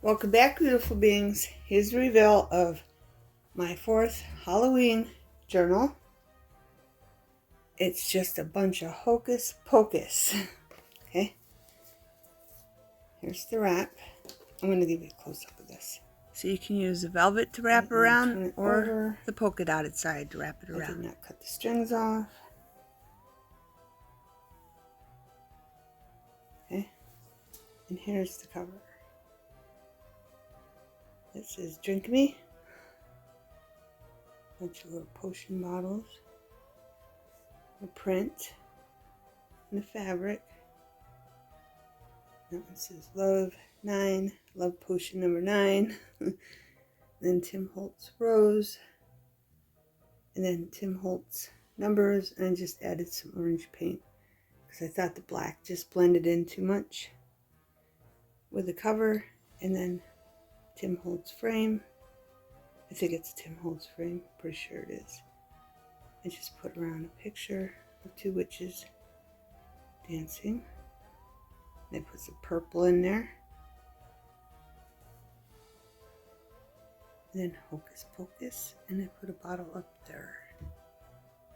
Welcome back, beautiful beings. Here's the reveal of my 4th Halloween journal. It's just a bunch of hocus pocus. Okay, here's the wrap. I'm going to give you a close-up of this. So you can use the velvet to wrap around or the polka dotted side to wrap it around. I did not cut the strings off. Okay, and here's the cover. It says drink me. Bunch of little potion bottles. A print. And the fabric. That one says love 9. Love potion number 9. Then Tim Holtz rose. And then Tim Holtz numbers. And I just added some orange paint. Because I thought the black just blended in too much with the cover. And then Tim Holtz frame. I think it's a Tim Holtz frame. Pretty sure it is. I just put around a picture of 2 witches dancing. And I put some purple in there. And then hocus pocus. And I put a bottle up there.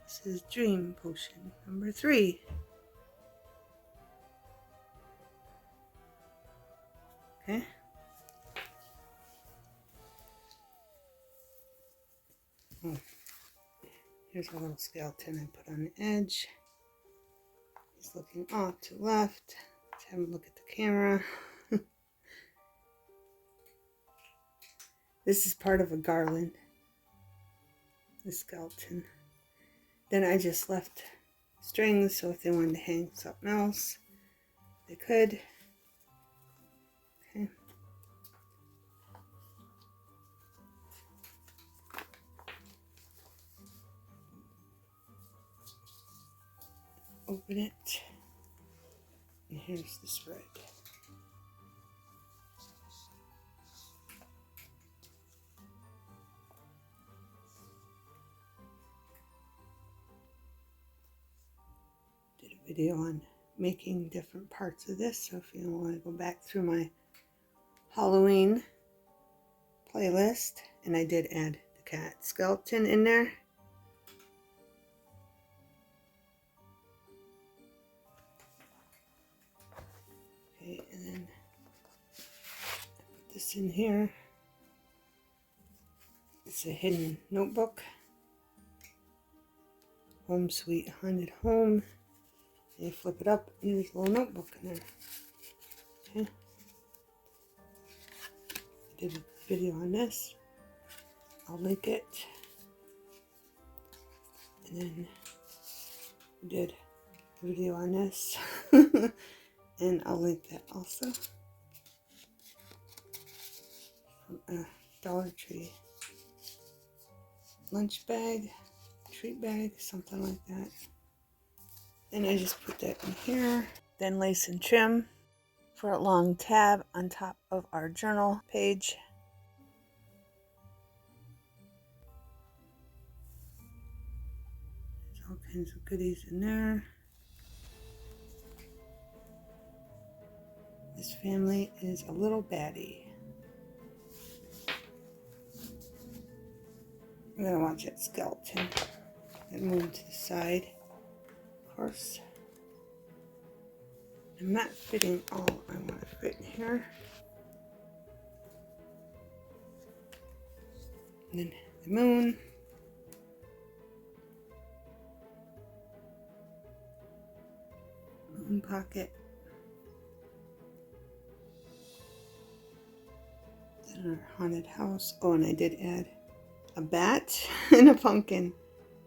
This is dream potion number 3. Okay. Oh, here's a little skeleton I put on the edge. He's looking off to the left. Let's have him look at the camera. This is part of a garland. The skeleton. Then I just left strings so if they wanted to hang something else, they could. Okay. Open it, and here's the spread. Did a video on making different parts of this, so if you want to go back through my Halloween playlist, and I did add the cat skeleton in there. Okay, and then I put this in here. It's a hidden notebook. Home Sweet Haunted Home. And you flip it up and there's a little notebook in there. Okay. I did a video on this. I'll link it. And then I did a video on this. And I'll link that also. From a Dollar Tree lunch bag, treat bag, something like that. And I just put that in here. Then lace and trim for a long tab on top of our journal page. There's all kinds of goodies in there. This family is a little baddie. I'm gonna watch that skeleton and move to the side. Of course, I'm not fitting all I want to fit in here. And then the moon. Moon pocket. Then our haunted house. Oh, and I did add a bat and a pumpkin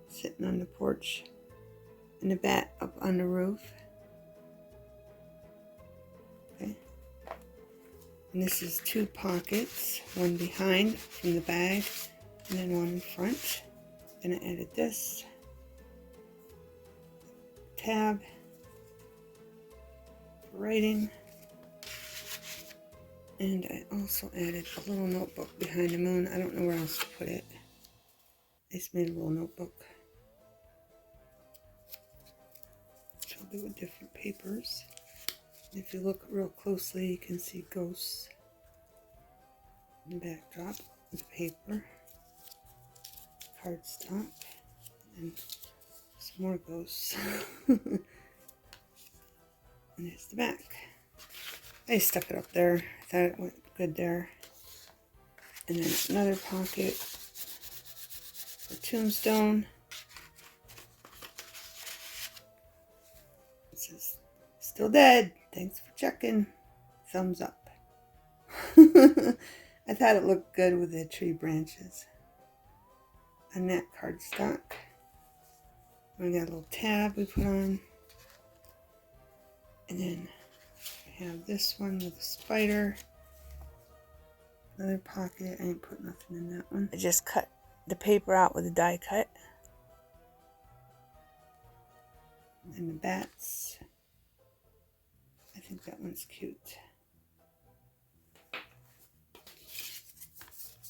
sitting on the porch. And a bat up on the roof. Okay. And this is 2 pockets, one behind from the bag, and then one in front. And I added this tab for writing. And I also added a little notebook behind the moon. I don't know where else to put it. I just made a little notebook. With different papers. If you look real closely, you can see ghosts the backdrop, the paper, cardstock, and some more ghosts. And there's the back. I stuck it up there. I thought it went good there. And then another pocket for tombstone. It says, still dead. Thanks for checking. Thumbs up. I thought it looked good with the tree branches. On that cardstock. We got a little tab we put on. And then we have this one with a spider. Another pocket. I ain't put nothing in that one. I just cut the paper out with a die cut. And the bats. I think that one's cute.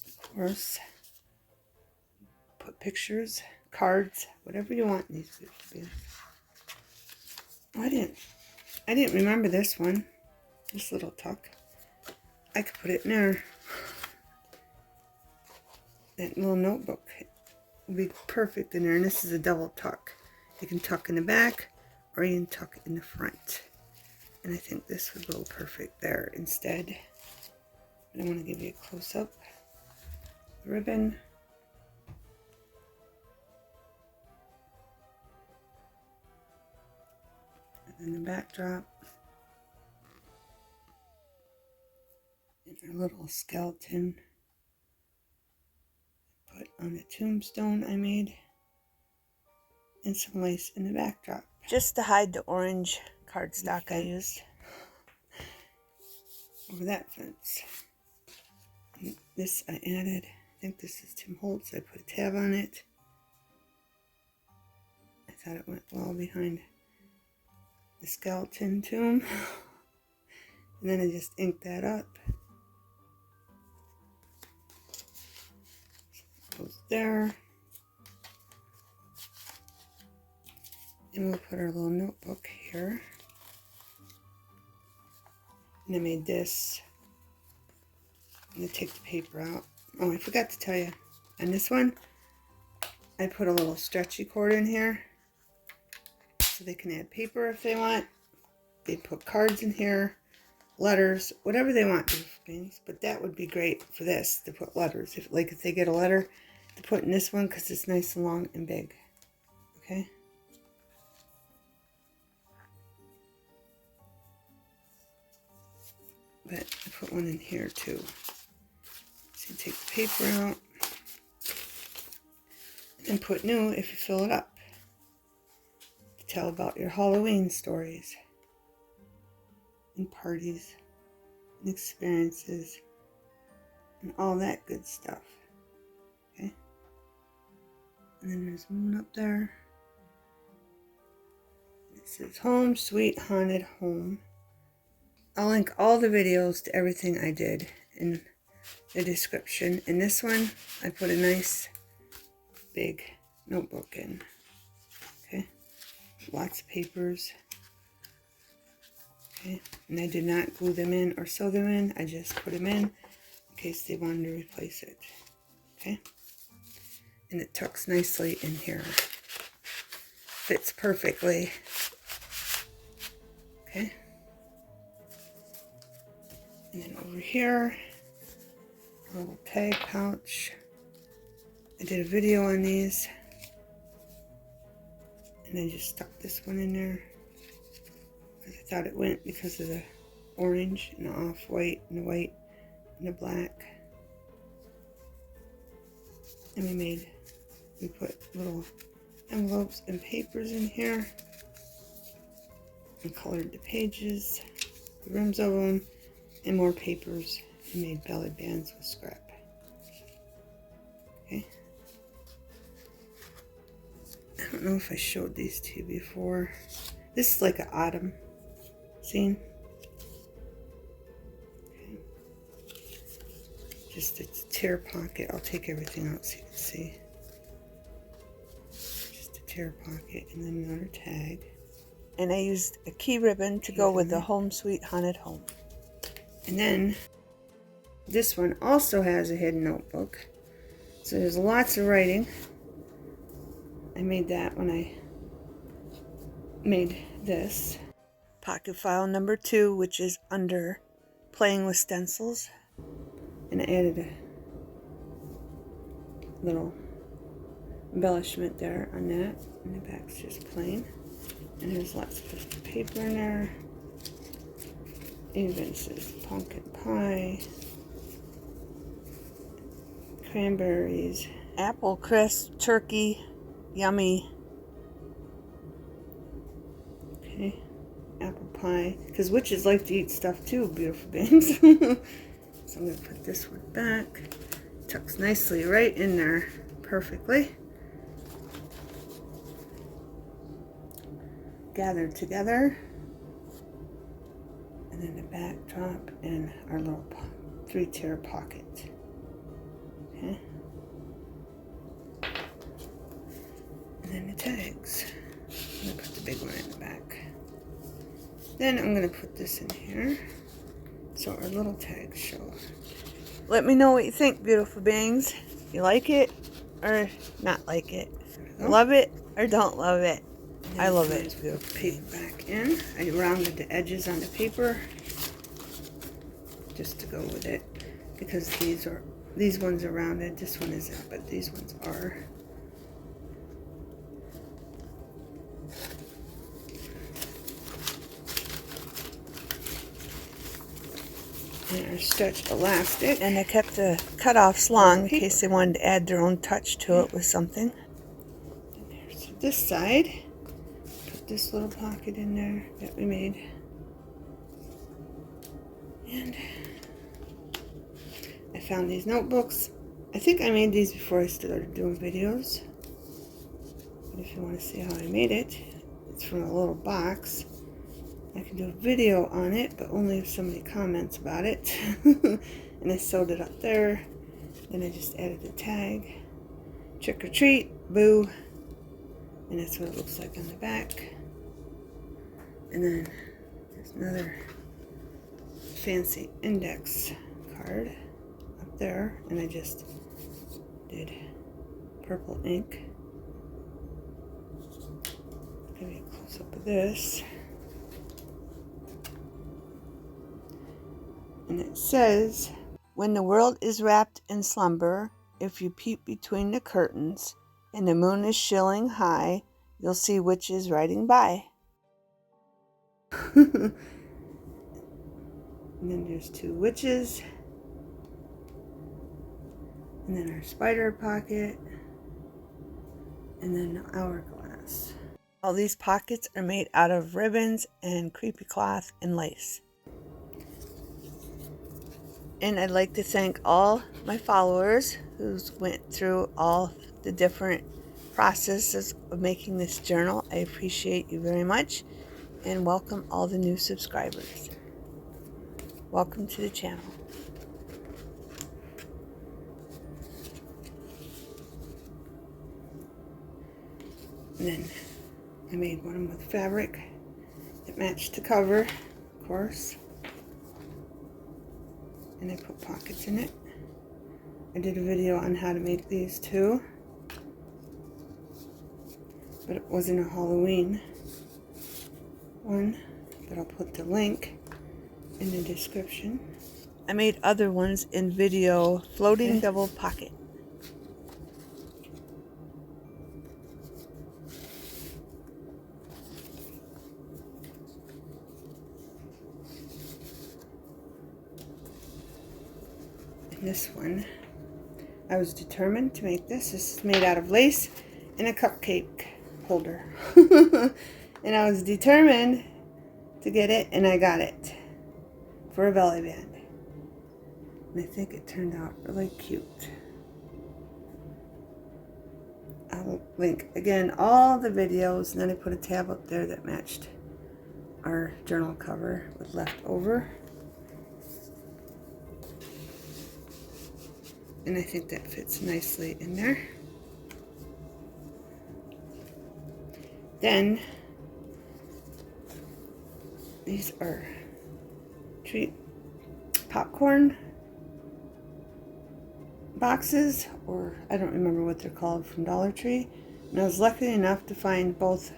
Of course, put pictures, cards, whatever you want in these beautiful bins. Oh, I didn't remember this one. This little tuck. I could put it in there. That little notebook would be perfect in there. And this is a double tuck. You can tuck in the back or you can tuck in the front. And I think this would go perfect there instead. But I want to give you a close-up. Ribbon. And then the backdrop. And our little skeleton. Put on a tombstone I made. And some lace in the backdrop. Just to hide the orange cardstock I used. Over that fence. And this I added. I think this is Tim Holtz. I put a tab on it. I thought it went well behind the skeleton tomb. And then I just inked that up. Goes there. And we'll put our little notebook here. And I made this. I'm going to take the paper out. Oh, I forgot to tell you. On this one, I put a little stretchy cord in here. So they can add paper if they want. They put cards in here. Letters. Whatever they want. Things. But that would be great for this. To put letters. If they get a letter, to put in this one. Because it's nice and long and big. Okay. But I put one in here too. So you take the paper out and put new if you fill it up. To tell about your Halloween stories and parties and experiences and all that good stuff. Okay? And then there's moon up there. It says Home Sweet Haunted Home. I'll link all the videos to everything I did in the description. In this one, I put a nice big notebook in. Okay, lots of papers. Okay, and I did not glue them in or sew them in. I just put them in case they wanted to replace it. Okay, and it tucks nicely in here. Fits perfectly. Okay. And then over here, a little tag pouch. I did a video on these. And I just stuck this one in there. Because I thought it went because of the orange and the off-white and the white and the black. And we put little envelopes and papers in here. And colored the pages, the rims of them. And more papers, and made belly bands with scrap. Okay. I don't know if I showed these to you before. This is like an autumn scene. Okay. Just a tear pocket. I'll take everything out so you can see. Just a tear pocket, and then another tag. And I used a key ribbon to go with the Home Sweet Haunted Home. And then This one also has a hidden notebook. So there's lots of writing. I made that when I made this. Pocket file number 2, which is under playing with stencils. And I added a little embellishment there on that. And the back's just plain. And there's lots of paper in there. Even says pumpkin pie, cranberries, apple crisp, turkey, yummy. Okay, apple pie, because witches like to eat stuff too, beautiful beings. So I'm going to put this one back. Tucks nicely right in there, perfectly. Gathered together. And then the backdrop and our little 3-tier pocket. Okay. And then the tags. I'm going to put the big one in the back. Then I'm going to put this in here so our little tags show. Let me know what you think, beautiful beings. You like it or not like it? Love it or don't love it? I love it. It's beautiful. Paper back in. I rounded the edges on the paper just to go with it because these ones are rounded. This one isn't, but these ones are. And our stretched elastic. And I kept the cutoffs long in case they wanted to add their own touch to it with something. And there's this side. Put this little pocket in there that we made. And I found these notebooks. I think I made these before I started doing videos. But if you want to see how I made it, it's from a little box. I can do a video on it, but only if somebody comments about it. And I sewed it up there. Then I just added the tag. Trick or treat, boo. And that's what it looks like on the back. And then there's another fancy index card up there. And I just did purple ink. Give you a close up of this. And it says, when the world is wrapped in slumber, if you peep between the curtains, and the moon is shilling high, you'll see witches riding by. And then there's 2 witches. And then our spider pocket. And then the hourglass. All these pockets are made out of ribbons and creepy cloth and lace. And I'd like to thank all my followers who went through all the different processes of making this journal. I appreciate you very much. And welcome all the new subscribers. Welcome to the channel. And then I made one with fabric that matched the cover, of course. And I put pockets in it. I did a video on how to make these too, but it wasn't a Halloween one, but I'll put the link in the description. I made other ones in video, floating double pocket. This one, I was determined to make this. This is made out of lace and a cupcake holder. And I was determined to get it, and I got it for a belly band. And I think it turned out really cute. I'll link again all the videos, and then I put a tab up there that matched our journal cover with leftover. And I think that fits nicely in there. Then, these are treat popcorn boxes, or I don't remember what they're called, from Dollar Tree. And I was lucky enough to find both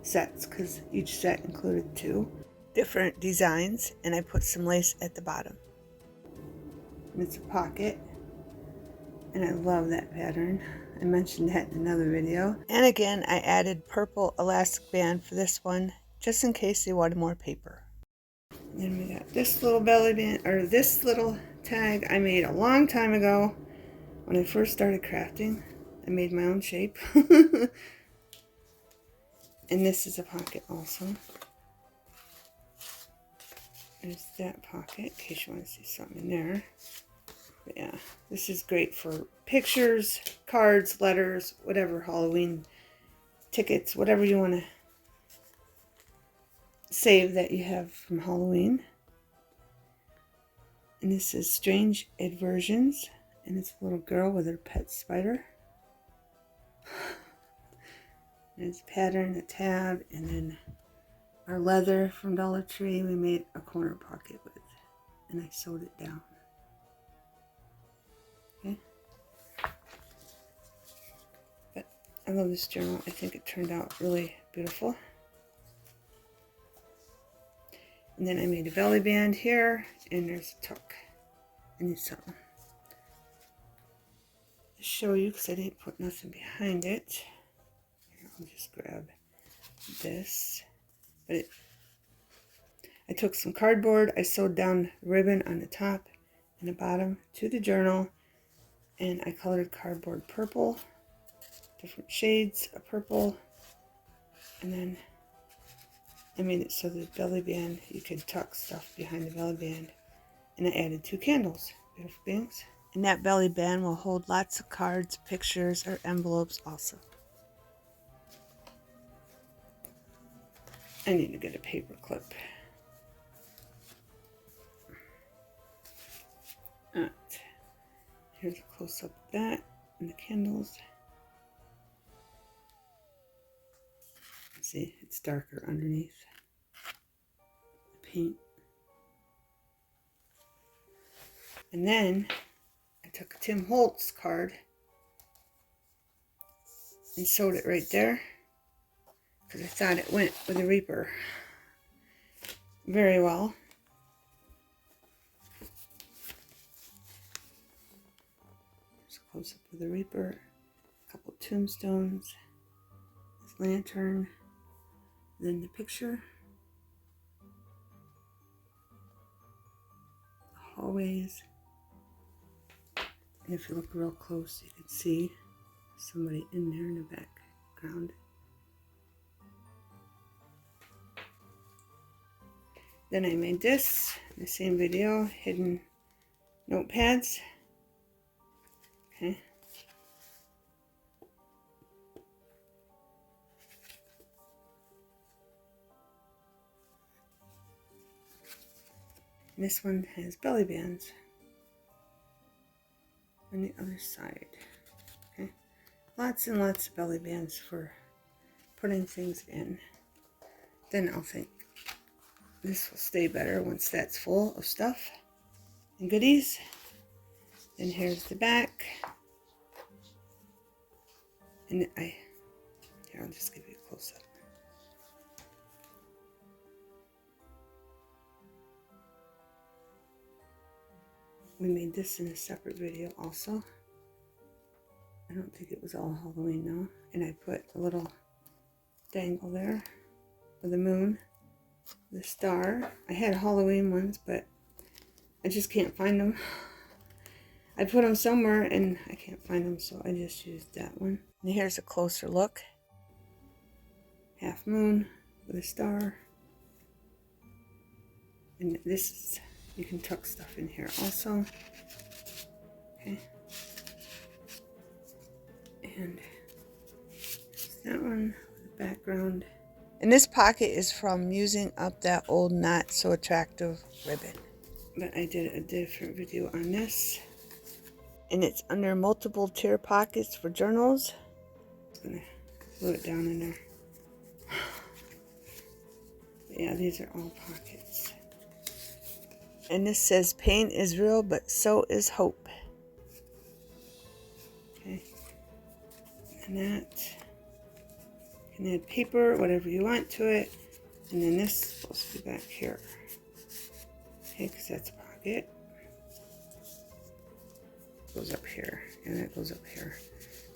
sets because each set included 2 different designs, and I put some lace at the bottom. And it's a pocket, and I love that pattern. I mentioned that in another video. And again, I added purple elastic band for this one, just in case they wanted more paper. And then we got this little belly band, or this little tag I made a long time ago when I first started crafting. I made my own shape. And this is a pocket also. There's that pocket, in case you want to see something in there. But yeah, this is great for pictures, cards, letters, whatever, Halloween tickets, whatever you want to save that you have from Halloween. And this is Strange Adversions, and it's a little girl with her pet spider. There's a pattern, a tab, and then our leather from Dollar Tree we made a corner pocket with, and I sewed it down. Okay. But I love this journal. I think it turned out really beautiful. And then I made a belly band here, and there's a tuck. I need something to show you because I didn't put nothing behind it. Here, I'll just grab this. But I took some cardboard, I sewed down ribbon on the top and the bottom to the journal, and I colored cardboard purple, different shades of purple, and then I made it so the belly band, you could tuck stuff behind the belly band, and I added 2 candles, beautiful things. And that belly band will hold lots of cards, pictures, or envelopes also. I need to get a paper clip. Alright, here's a close-up of that and the candles. See, it's darker underneath the paint. And then I took a Tim Holtz card and sewed it right there because I thought it went with the Reaper very well. There's a close-up of the Reaper, a couple tombstones, this lantern, then the picture, the hallways, and if you look real close you can see somebody in there in the background. Then I made this in the same video, hidden notepads. Okay. And this one has belly bands on the other side. Okay. Lots and lots of belly bands for putting things in. Then I'll think this will stay better once that's full of stuff and goodies. Then here's the back. And here, I'll just give you a close-up. We made this in a separate video also. I don't think it was all Halloween though. And I put a little dangle there with the moon, the star. I had Halloween ones, but I just can't find them. I put them somewhere and I can't find them, so I just used that one. And here's a closer look. Half moon with a star. And this is, you can tuck stuff in here also. Okay. And that one with the background. And this pocket is from using up that old Not So Attractive ribbon. But I did a different video on this. And it's under multiple tier pockets for journals. I'm gonna glue it down in there. But yeah, these are all pockets. And this says pain is real, but so is hope. and that. You can add paper, whatever you want to it. And then this is supposed to be back here. Okay, because that's a pocket. Goes up here, and that goes up here.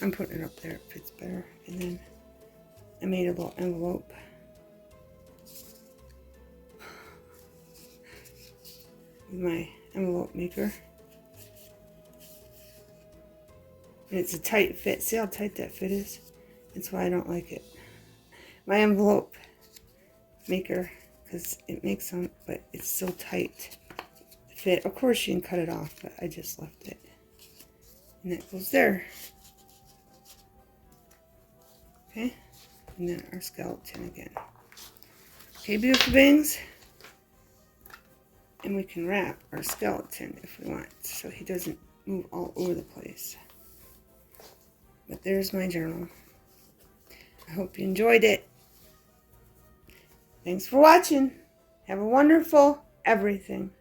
I'm putting it up there, it fits better. And then I made a little envelope. With my envelope maker. And it's a tight fit. See how tight that fit is? That's why I don't like it. My envelope maker, because it makes them, but it's so tight to fit. Of course you can cut it off, but I just left it. And that goes there. Okay, and then our skeleton again. Okay, beautiful beings. And we can wrap our skeleton if we want, so he doesn't move all over the place. But there's my journal. I hope you enjoyed it. Thanks for watching. Have a wonderful everything.